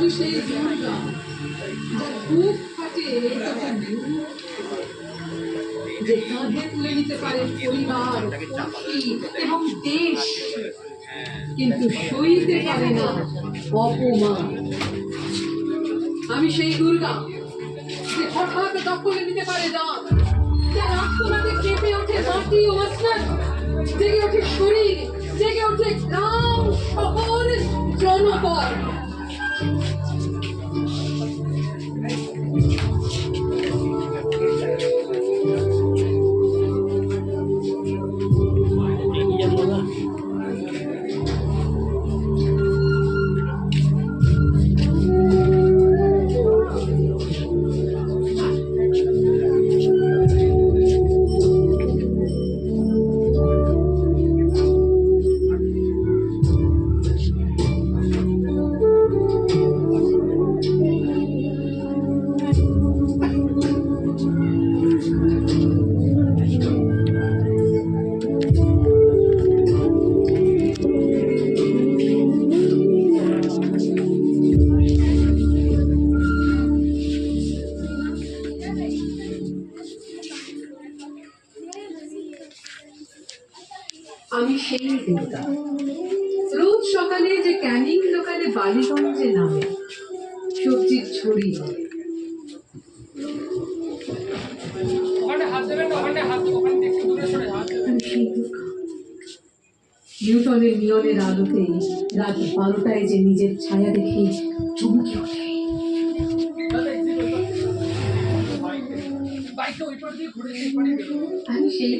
আমি সেই দুর্গা, যার বুক ফাটে তখন যে কাঁধে তুলে নিতে পারে পরিবার, পক্ষী এবং দেশ, কিন্তু সইতে পারে না অপমান। আমি সেই দুর্গা, যে হঠাৎ দখলে নিতে পারে দাঁত, যার আত্মনাদে কেঁপে ওঠে মাটি ও আসমান, জেগে ওঠে শরীর, জেগে ওঠে গ্রাম, শহর, জনপদ। আমি সেই দুর্গা, রোজ সকালে যে ক্যানিং দোকানে বালিগঞ্জে নামে সবজির ঝুড়ি নিয়ে। নিউটনের নিয়নের আলোতে রাত 12টায় যে নিজের ছায়া দেখে চমকে ওঠে। আমি সেই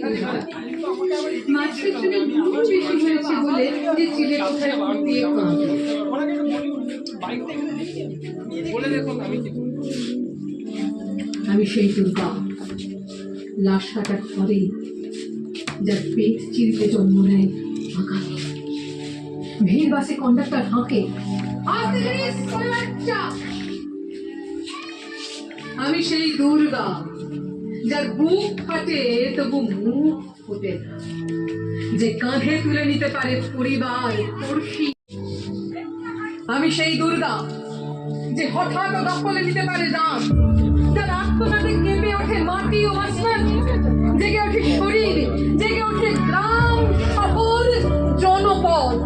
মাছ সেকশনে দুধ বেশি হয়েছে বলে যে চিলে কোথায় দিয়ে আমি সেই দুর্গা, লাশ কাটার পরে যার পেট চিরতে জন্ম নেয় আকাশে। ভিড় বাসে কন্ডাক্টর হাঁকে, আমি সেই দুর্গা, যার বুক ফাটে তবু মুখ ফুটে না, যে কাঁধে তুলে নিতে পারে পরিবার, পড়শি। আমি সেই দুর্গা, যে হঠাৎ দখলে নিতে পারে দাম, যার আত্মনাদে কেঁপে ওঠে মাটি ও আসমান, জেগে ওঠে শরীর, জেগে ওঠে গ্রাম, শহর, জনপদ।